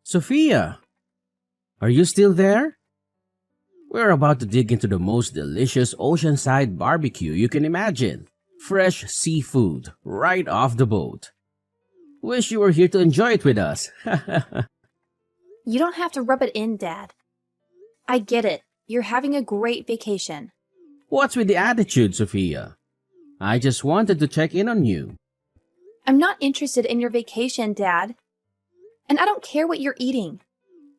Sophia, are you still there? We're about to dig into the most delicious oceanside barbecue you can imagine. Fresh seafood right off the boat. Wish you were here to enjoy it with us. You don't have to rub it in, Dad. I get it. You're having a great vacation. What's with the attitude, Sophia? I just wanted to check in on you. I'm not interested in your vacation, Dad. And I don't care what you're eating.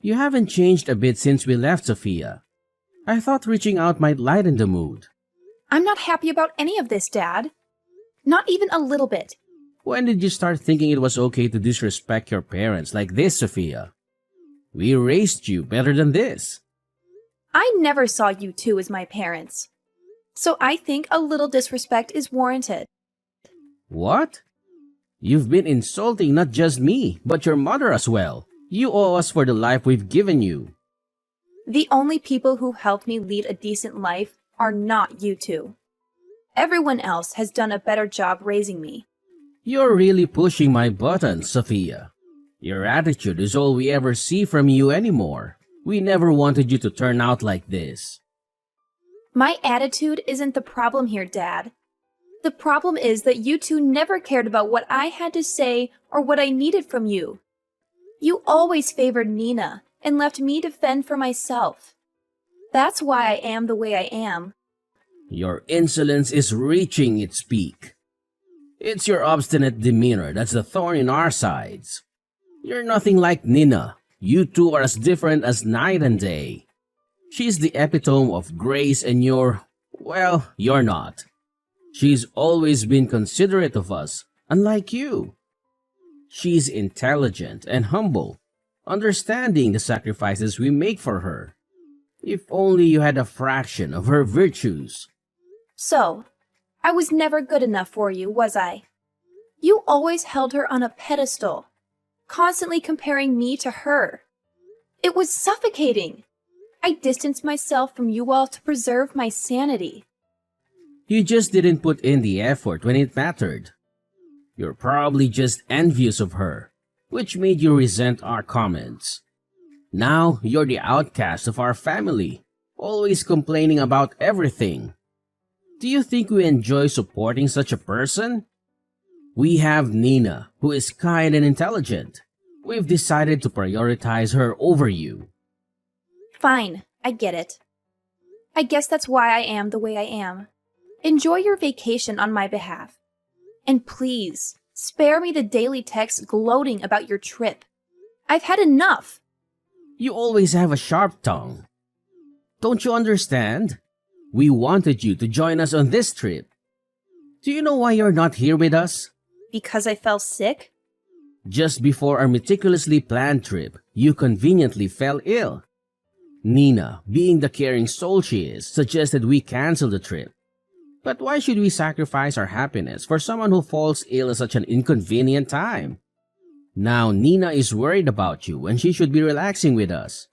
You haven't changed a bit since we left, Sophia. I thought reaching out might lighten the mood. I'm not happy about any of this, Dad. Not even a little bit. When did you start thinking it was okay to disrespect your parents like this, Sophia? We raised you better than this. I never saw you two as my parents. So I think a little disrespect is warranted. What? You've been insulting not just me, but your mother as well. You owe us for the life we've given you. The only people who helped me lead a decent life are not you two. Everyone else has done a better job raising me. You're really pushing my buttons, Sophia. Your attitude is all we ever see from you anymore. We never wanted you to turn out like this. My attitude isn't the problem here, Dad. The problem is that you two never cared about what I had to say or what I needed from you. You always favored Nina and left me to fend for myself. That's why I am the way I am. Your insolence is reaching its peak. It's your obstinate demeanor that's the thorn in our sides. You're nothing like Nina. You two are as different as night and day. She's the epitome of grace and you're not. She's always been considerate of us, unlike you. She's intelligent and humble, understanding the sacrifices we make for her. If only you had a fraction of her virtues. So, I was never good enough for you, was I? You always held her on a pedestal, constantly comparing me to her. It was suffocating. I distanced myself from you all to preserve my sanity. You just didn't put in the effort when it mattered. You're probably just envious of her, which made you resent our comments. Now you're the outcast of our family, always complaining about everything. Do you think we enjoy supporting such a person? We have Nina, who is kind and intelligent. We've decided to prioritize her over you. Fine, I get it. I guess that's why I am the way I am. Enjoy your vacation on my behalf. And please, spare me the daily texts gloating about your trip. I've had enough. You always have a sharp tongue. Don't you understand? We wanted you to join us on this trip. Do you know why you're not here with us? Because I fell sick? Just before our meticulously planned trip, you conveniently fell ill. Nina, being the caring soul she is, suggested we cancel the trip. But why should we sacrifice our happiness for someone who falls ill at such an inconvenient time? Now Nina is worried about you when she should be relaxing with us.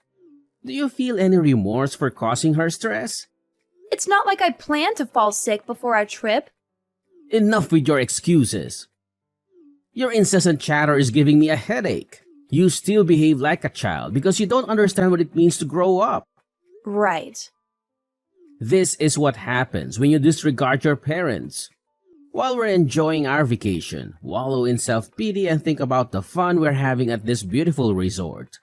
Do you feel any remorse for causing her stress? It's not like I planned to fall sick before our trip. Enough with your excuses. Your incessant chatter is giving me a headache. You still behave like a child because you don't understand what it means to grow up. Right. This is what happens when you disregard your parents. While we're enjoying our vacation, wallow in self-pity and think about the fun we're having at this beautiful resort.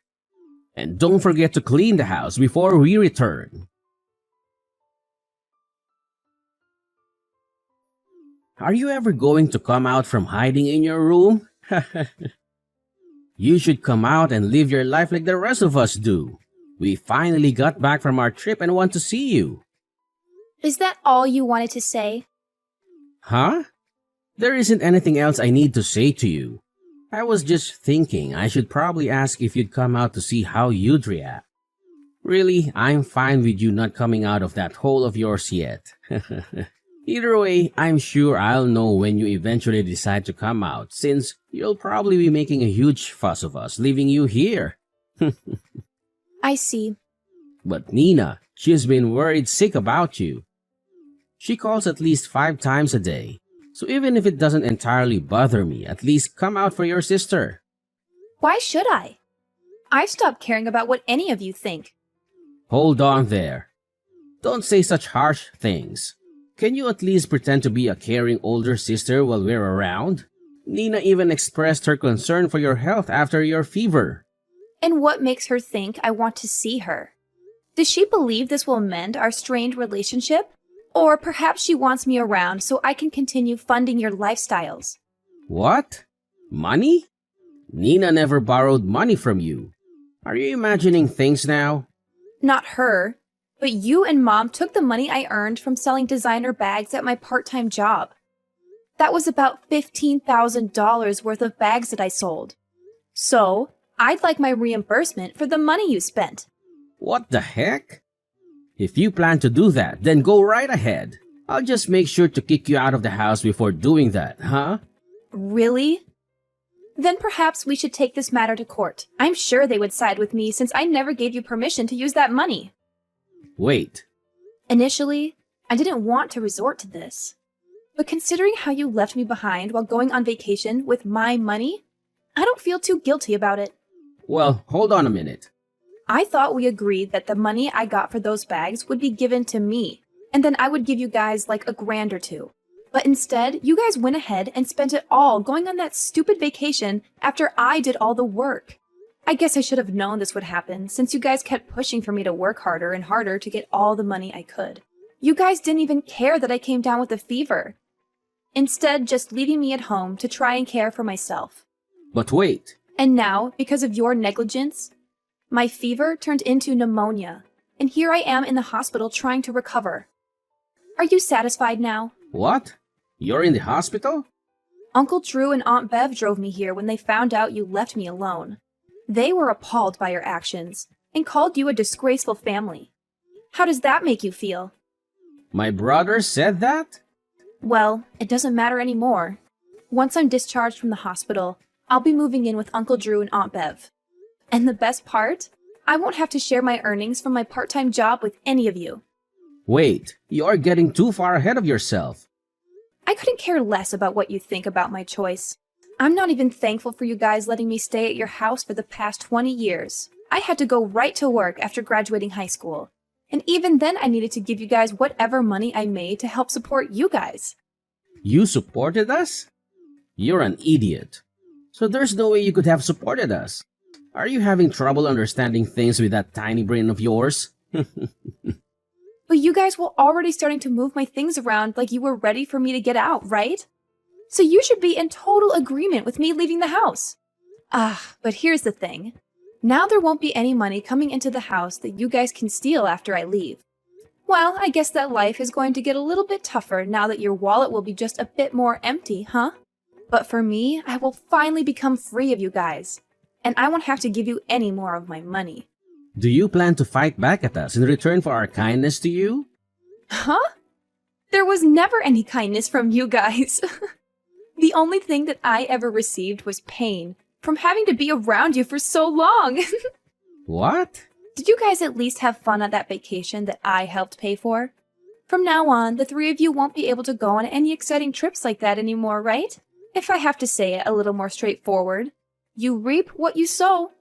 And don't forget to clean the house before we return. Are you ever going to come out from hiding in your room? You should come out and live your life like the rest of us do. We finally got back from our trip and want to see you. Is that all you wanted to say? Huh? There isn't anything else I need to say to you. I was just thinking I should probably ask if you'd come out to see how you'd react. Really, I'm fine with you not coming out of that hole of yours yet. Either way, I'm sure I'll know when you eventually decide to come out, since you'll probably be making a huge fuss of us leaving you here. I see. But Nina, she's been worried sick about you. She calls at least 5 times a day, so even if it doesn't entirely bother me, at least come out for your sister. Why should I? I've stopped caring about what any of you think. Hold on there. Don't say such harsh things. Can you at least pretend to be a caring older sister while we're around? Nina even expressed her concern for your health after your fever. And what makes her think I want to see her? Does she believe this will mend our strained relationship? Or perhaps she wants me around so I can continue funding your lifestyles. What? Money? Nina never borrowed money from you. Are you imagining things now? Not her, but you and Mom took the money I earned from selling designer bags at my part-time job. That was about $15,000 worth of bags that I sold. So, I'd like my reimbursement for the money you spent. What the heck? If you plan to do that, then go right ahead. I'll just make sure to kick you out of the house before doing that, huh? Really? Then perhaps we should take this matter to court. I'm sure they would side with me since I never gave you permission to use that money. Wait. Initially, I didn't want to resort to this. But considering how you left me behind while going on vacation with my money, I don't feel too guilty about it. Well, hold on a minute. I thought we agreed that the money I got for those bags would be given to me, and then I would give you guys like $1,000 or $2. But instead, you guys went ahead and spent it all going on that stupid vacation after I did all the work. I guess I should have known this would happen since you guys kept pushing for me to work harder and harder to get all the money I could. You guys didn't even care that I came down with a fever. Instead, just leaving me at home to try and care for myself. But wait. And now, because of your negligence, my fever turned into pneumonia, and here I am in the hospital trying to recover. Are you satisfied now? What? You're in the hospital? Uncle Drew and Aunt Bev drove me here when they found out you left me alone. They were appalled by your actions and called you a disgraceful family. How does that make you feel? My brother said that? Well, it doesn't matter anymore. Once I'm discharged from the hospital, I'll be moving in with Uncle Drew and Aunt Bev. And the best part? I won't have to share my earnings from my part-time job with any of you. Wait, you're getting too far ahead of yourself. I couldn't care less about what you think about my choice. I'm not even thankful for you guys letting me stay at your house for the past 20 years. I had to go right to work after graduating high school. And even then I needed to give you guys whatever money I made to help support you guys. You supported us? You're an idiot. So there's no way you could have supported us. Are you having trouble understanding things with that tiny brain of yours? But you guys were already starting to move my things around like you were ready for me to get out, right? So you should be in total agreement with me leaving the house. But here's the thing. Now there won't be any money coming into the house that you guys can steal after I leave. Well, I guess that life is going to get a little bit tougher now that your wallet will be just a bit more empty, huh? But for me, I will finally become free of you guys. And I won't have to give you any more of my money. Do you plan to fight back at us in return for our kindness to you? Huh? There was never any kindness from you guys. The only thing that I ever received was pain from having to be around you for so long. What? Did you guys at least have fun at that vacation that I helped pay for? From now on, the three of you won't be able to go on any exciting trips like that anymore, right? If I have to say it a little more straightforward. You reap what you sow.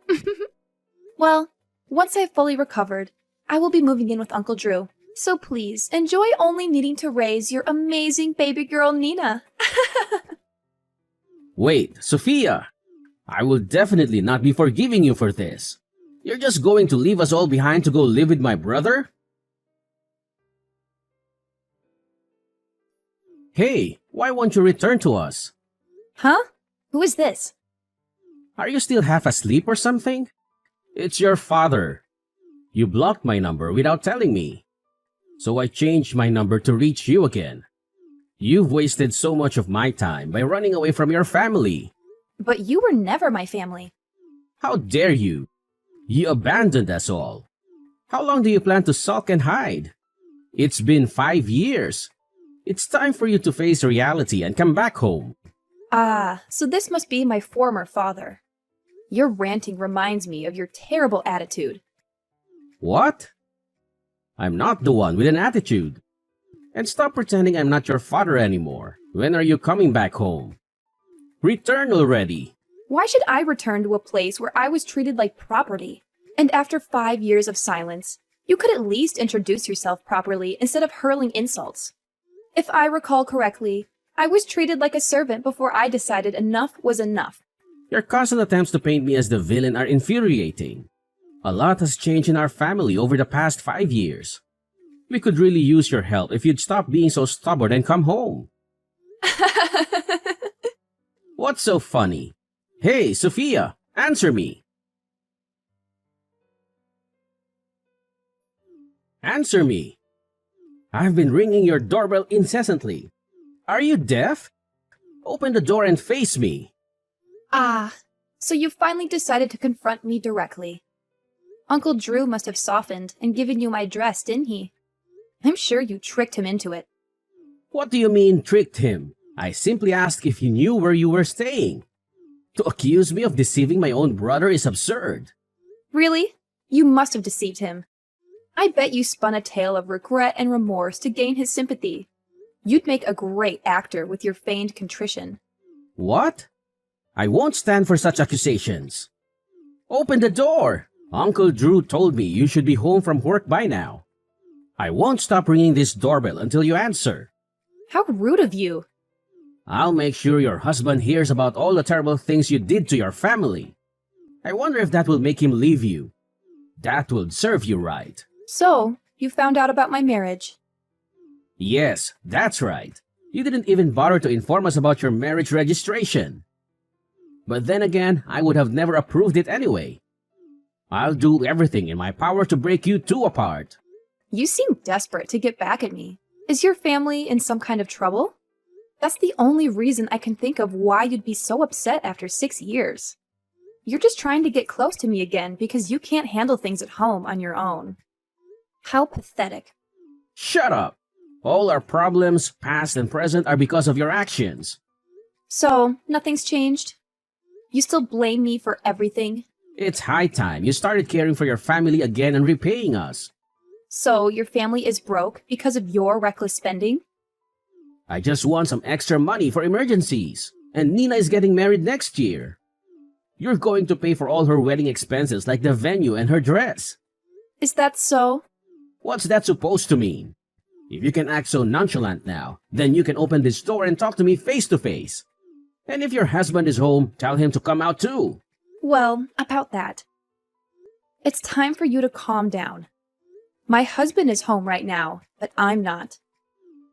Well, once I've fully recovered, I will be moving in with Uncle Drew. So please, enjoy only needing to raise your amazing baby girl, Nina. Wait, Sophia! I will definitely not be forgiving you for this. You're just going to leave us all behind to go live with my brother? Hey, why won't you return to us? Huh? Who is this? Are you still half asleep or something? It's your father. You blocked my number without telling me. So I changed my number to reach you again. You've wasted so much of my time by running away from your family. But you were never my family. How dare you? You abandoned us all. How long do you plan to sulk and hide? It's been 5 years. It's time for you to face reality and come back home. So this must be my former father. Your ranting reminds me of your terrible attitude. What? I'm not the one with an attitude. And stop pretending I'm not your father anymore. When are you coming back home? Return already. Why should I return to a place where I was treated like property? And after 5 years of silence, you could at least introduce yourself properly instead of hurling insults. If I recall correctly, I was treated like a servant before I decided enough was enough. Your constant attempts to paint me as the villain are infuriating. A lot has changed in our family over the past 5 years. We could really use your help if you'd stop being so stubborn and come home. What's so funny? Hey, Sophia, answer me. Answer me. I've been ringing your doorbell incessantly. Are you deaf? Open the door and face me. Ah, so you finally decided to confront me directly. Uncle Drew must have softened and given you my address, didn't he? I'm sure you tricked him into it. What do you mean tricked him? I simply asked if he knew where you were staying. To accuse me of deceiving my own brother is absurd. Really? You must have deceived him. I bet you spun a tale of regret and remorse to gain his sympathy. You'd make a great actor with your feigned contrition. What? I won't stand for such accusations. Open the door! Uncle Drew told me you should be home from work by now. I won't stop ringing this doorbell until you answer. How rude of you! I'll make sure your husband hears about all the terrible things you did to your family. I wonder if that will make him leave you. That would serve you right. So, you found out about my marriage. Yes, that's right. You didn't even bother to inform us about your marriage registration. But then again, I would have never approved it anyway. I'll do everything in my power to break you two apart. You seem desperate to get back at me. Is your family in some kind of trouble? That's the only reason I can think of why you'd be so upset after 6 years. You're just trying to get close to me again because you can't handle things at home on your own. How pathetic. Shut up! All our problems, past and present, are because of your actions. So, nothing's changed? You still blame me for everything? It's high time you started caring for your family again and repaying us. So, your family is broke because of your reckless spending? I just want some extra money for emergencies. And Nina is getting married next year. You're going to pay for all her wedding expenses like the venue and her dress. Is that so? What's that supposed to mean? If you can act so nonchalant now, then you can open this door and talk to me face to face. And if your husband is home, tell him to come out too. Well, about that. It's time for you to calm down. My husband is home right now, but I'm not.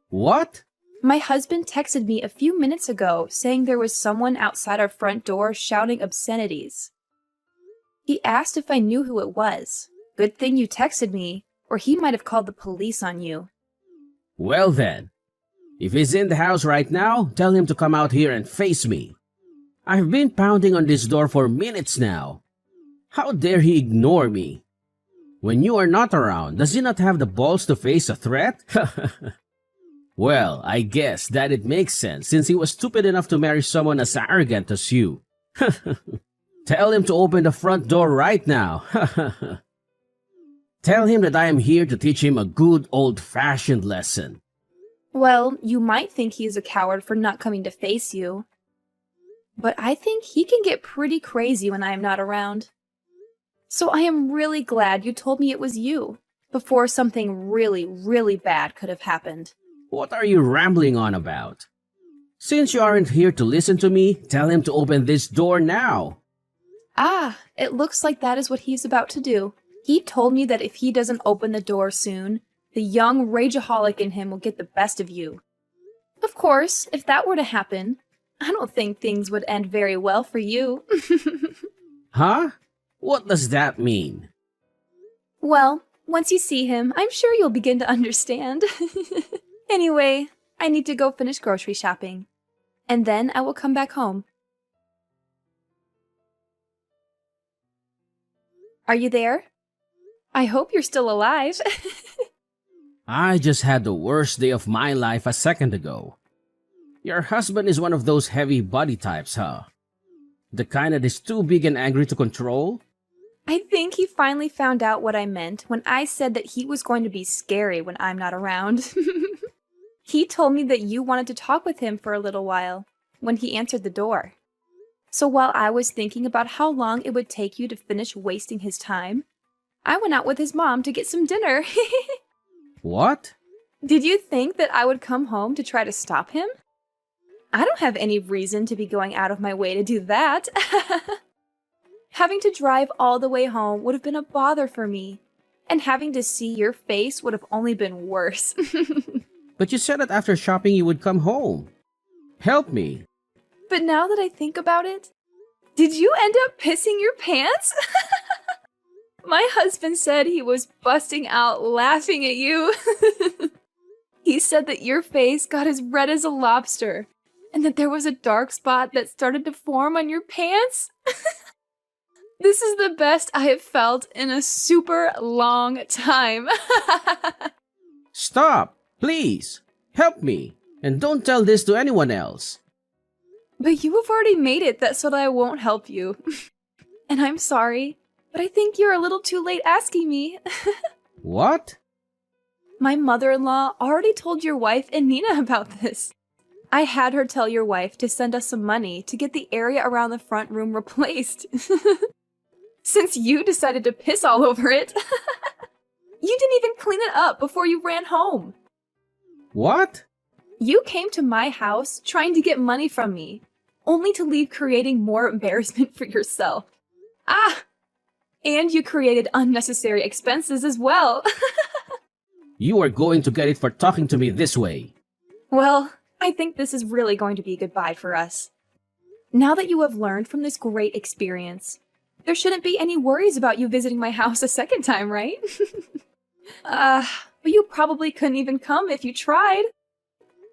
What? My husband texted me a few minutes ago saying there was someone outside our front door shouting obscenities. He asked if I knew who it was. Good thing you texted me, or he might have called the police on you. Well then, if he's in the house right now, tell him to come out here and face me. I've been pounding on this door for minutes now. How dare he ignore me? When you are not around, does he not have the balls to face a threat? Well, I guess that it makes sense since he was stupid enough to marry someone as arrogant as you. Tell him to open the front door right now. Tell him that I am here to teach him a good old-fashioned lesson. Well, you might think he's a coward for not coming to face you. But I think he can get pretty crazy when I am not around. So I am really glad you told me it was you, before something really, really bad could have happened. What are you rambling on about? Since you aren't here to listen to me, tell him to open this door now. Ah, it looks like that is what he's about to do. He told me that if he doesn't open the door soon, the young rageaholic in him will get the best of you. Of course, if that were to happen, I don't think things would end very well for you. Huh? What does that mean? Well, once you see him, I'm sure you'll begin to understand. Anyway, I need to go finish grocery shopping. And then I will come back home. Are you there? I hope you're still alive. I just had the worst day of my life a second ago. Your husband is one of those heavy body types, huh? The kind that is too big and angry to control? I think he finally found out what I meant when I said that he was going to be scary when I'm not around. He told me that you wanted to talk with him for a little while when he answered the door. So while I was thinking about how long it would take you to finish wasting his time, I went out with his mom to get some dinner. What? Did you think that I would come home to try to stop him? I don't have any reason to be going out of my way to do that. Having to drive all the way home would have been a bother for me, and having to see your face would have only been worse. But you said that after shopping you would come home. Help me. But now that I think about it, did you end up pissing your pants? My husband said he was busting out laughing at you. He said that your face got as red as a lobster, and that there was a dark spot that started to form on your pants. This is the best I have felt in a super long time. Stop, please. Help me. And don't tell this to anyone else. But you have already made it that so that I won't help you. And I'm sorry, but I think you're a little too late asking me. What? My mother-in-law already told your wife and Nina about this. I had her tell your wife to send us some money to get the area around the front room replaced. Since you decided to piss all over it. You didn't even clean it up before you ran home. What? You came to my house trying to get money from me, only to leave creating more embarrassment for yourself. Ah! And you created unnecessary expenses as well. You are going to get it for talking to me this way. Well, I think this is really going to be goodbye for us. Now that you have learned from this great experience, there shouldn't be any worries about you visiting my house a second time, right? But you probably couldn't even come if you tried.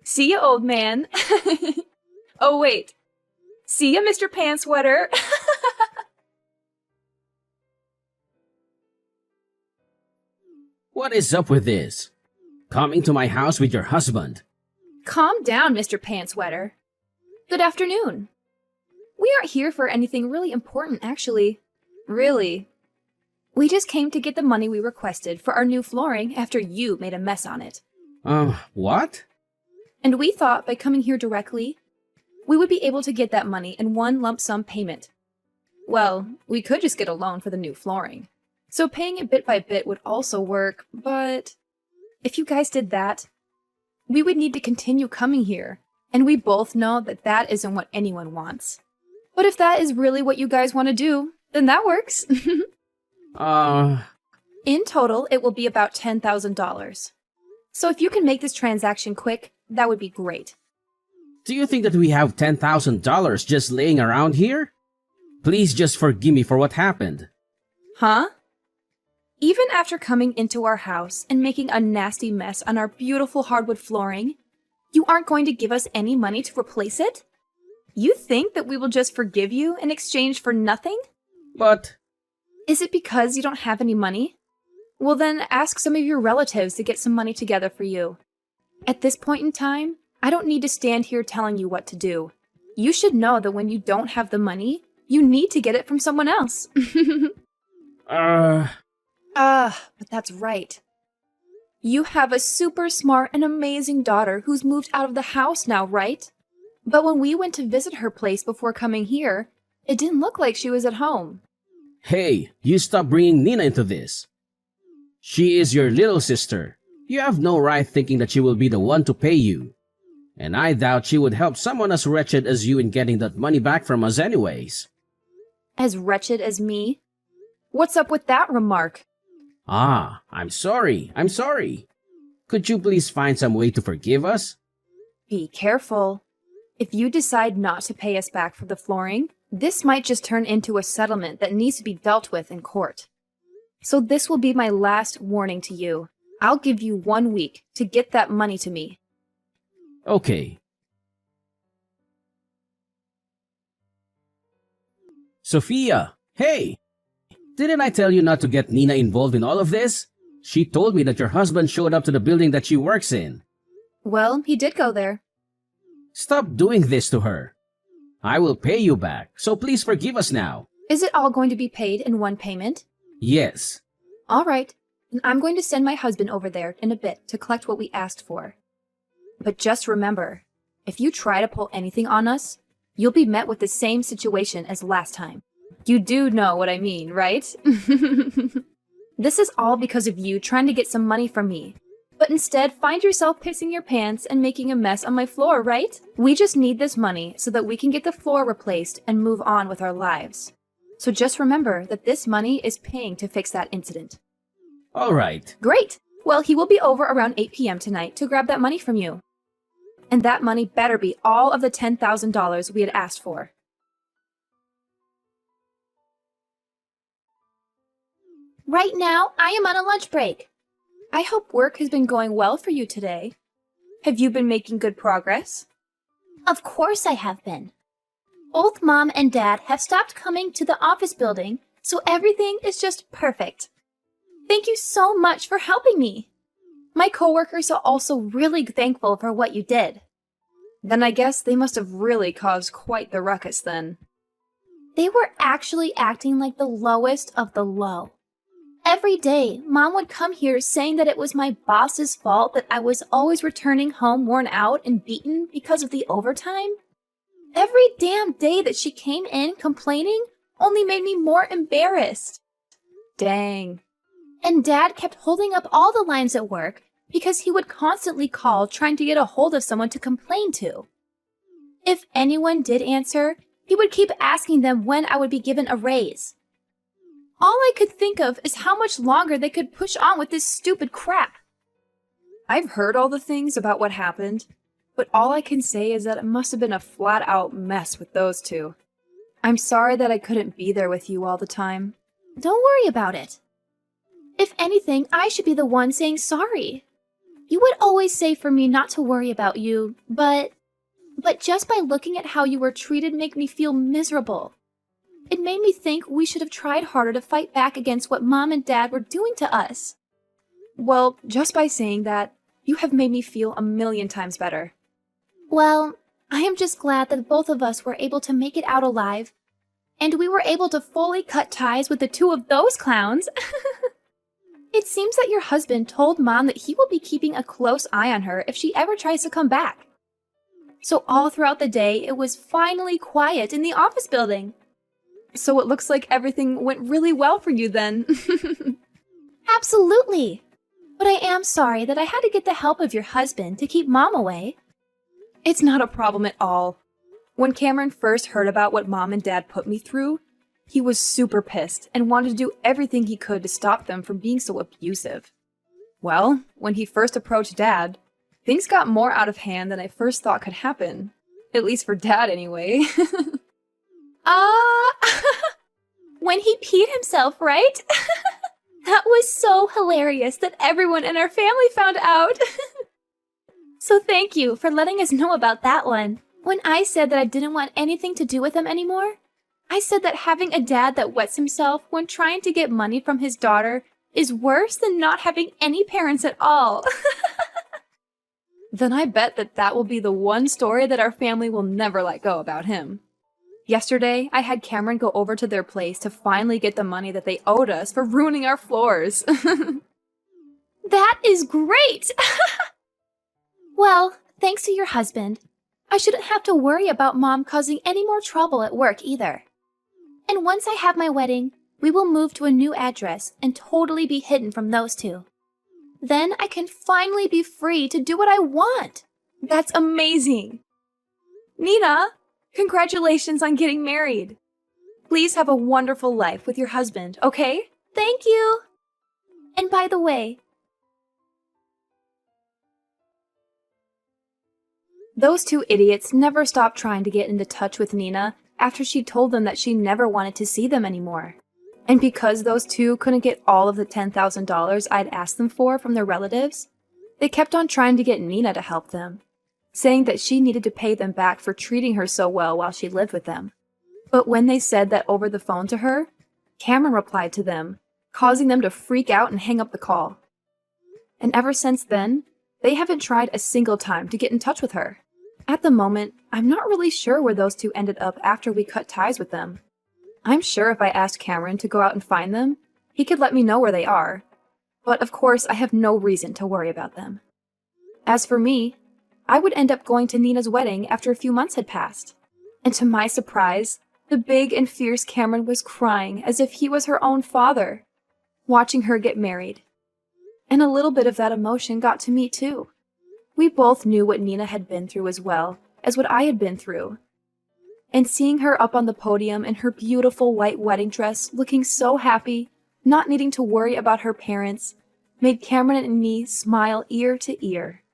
See ya, old man. Oh, wait. See ya, Mr. Pantsweater. What is up with this? Coming to my house with your husband. Calm down, Mr. Pantsweater. Good afternoon. We aren't here for anything really important, actually. Really. We just came to get the money we requested for our new flooring after you made a mess on it. What? And we thought by coming here directly, we would be able to get that money in one lump sum payment. Well, we could just get a loan for the new flooring. So paying it bit by bit would also work, but if you guys did that, we would need to continue coming here, and we both know that that isn't what anyone wants. But if that is really what you guys want to do, then that works. In total, it will be about $10,000. So if you can make this transaction quick, that would be great. Do you think that we have $10,000 just laying around here? Please just forgive me for what happened. Huh? Even after coming into our house and making a nasty mess on our beautiful hardwood flooring, you aren't going to give us any money to replace it? You think that we will just forgive you in exchange for nothing? But... Is it because you don't have any money? Well then, ask some of your relatives to get some money together for you. At this point in time, I don't need to stand here telling you what to do. You should know that when you don't have the money, you need to get it from someone else. But that's right. You have a super smart and amazing daughter who's moved out of the house now, right? But when we went to visit her place before coming here, it didn't look like she was at home. Hey, you stop bringing Nina into this. She is your little sister. You have no right thinking that she will be the one to pay you. And I doubt she would help someone as wretched as you in getting that money back from us anyways. As wretched as me? What's up with that remark? I'm sorry. Could you please find some way to forgive us? Be careful. If you decide not to pay us back for the flooring, this might just turn into a settlement that needs to be dealt with in court. So this will be my last warning to you. I'll give you 1 week to get that money to me. Okay. Sophia, hey! Didn't I tell you not to get Nina involved in all of this? She told me that your husband showed up to the building that she works in. Well, he did go there. Stop doing this to her. I will pay you back, so please forgive us now. Is it all going to be paid in one payment? Yes. All right. Then I'm going to send my husband over there in a bit to collect what we asked for. But just remember, if you try to pull anything on us, you'll be met with the same situation as last time. You do know what I mean, right? This is all because of you trying to get some money from me. But instead, find yourself pissing your pants and making a mess on my floor, right? We just need this money so that we can get the floor replaced and move on with our lives. So just remember that this money is paying to fix that incident. All right. Great! Well, he will be over around 8 p.m. tonight to grab that money from you. And that money better be all of the $10,000 we had asked for. Right now, I am on a lunch break. I hope work has been going well for you today. Have you been making good progress? Of course I have been. Both Mom and Dad have stopped coming to the office building, so everything is just perfect. Thank you so much for helping me. My coworkers are also really thankful for what you did. Then I guess they must have really caused quite the ruckus then. They were actually acting like the lowest of the low. Every day, Mom would come here saying that it was my boss's fault that I was always returning home worn out and beaten because of the overtime. Every damn day that she came in complaining only made me more embarrassed. Dang. And Dad kept holding up all the lines at work because he would constantly call trying to get a hold of someone to complain to. If anyone did answer, he would keep asking them when I would be given a raise. All I could think of is how much longer they could push on with this stupid crap. I've heard all the things about what happened, but all I can say is that it must have been a flat-out mess with those two. I'm sorry that I couldn't be there with you all the time. Don't worry about it. If anything, I should be the one saying sorry. You would always say for me not to worry about you, but just by looking at how you were treated made me feel miserable. It made me think we should have tried harder to fight back against what Mom and Dad were doing to us. Well, just by saying that, you have made me feel a million times better. Well, I am just glad that both of us were able to make it out alive, and we were able to fully cut ties with the two of those clowns. It seems that your husband told Mom that he will be keeping a close eye on her if she ever tries to come back. So all throughout the day, it was finally quiet in the office building. So it looks like everything went really well for you then. Absolutely. But I am sorry that I had to get the help of your husband to keep Mom away. It's not a problem at all. When Cameron first heard about what Mom and Dad put me through, he was super pissed and wanted to do everything he could to stop them from being so abusive. Well, when he first approached Dad, things got more out of hand than I first thought could happen. At least for Dad, anyway. When he peed himself, right? That was so hilarious that everyone in our family found out. So thank you for letting us know about that one. When I said that I didn't want anything to do with him anymore, I said that having a dad that wets himself when trying to get money from his daughter is worse than not having any parents at all. Then I bet that will be the one story that our family will never let go about him. Yesterday, I had Cameron go over to their place to finally get the money that they owed us for ruining our floors. That is great! Well, thanks to your husband, I shouldn't have to worry about Mom causing any more trouble at work either. And once I have my wedding, we will move to a new address and totally be hidden from those two. Then I can finally be free to do what I want. That's amazing. Nina, congratulations on getting married. Please have a wonderful life with your husband, okay? Thank you. And by the way, those two idiots never stopped trying to get into touch with Nina after she told them that she never wanted to see them anymore. And because those two couldn't get all of the $10,000 I'd asked them for from their relatives, they kept on trying to get Nina to help them, saying that she needed to pay them back for treating her so well while she lived with them. But when they said that over the phone to her, Cameron replied to them, causing them to freak out and hang up the call. And ever since then, they haven't tried a single time to get in touch with her. At the moment, I'm not really sure where those two ended up after we cut ties with them. I'm sure if I asked Cameron to go out and find them, he could let me know where they are. But of course, I have no reason to worry about them. As for me, I would end up going to Nina's wedding after a few months had passed. And to my surprise, the big and fierce Cameron was crying as if he was her own father, watching her get married. And a little bit of that emotion got to me too. We both knew what Nina had been through as well as what I had been through. And seeing her up on the podium in her beautiful white wedding dress, looking so happy, not needing to worry about her parents, made Cameron and me smile ear to ear.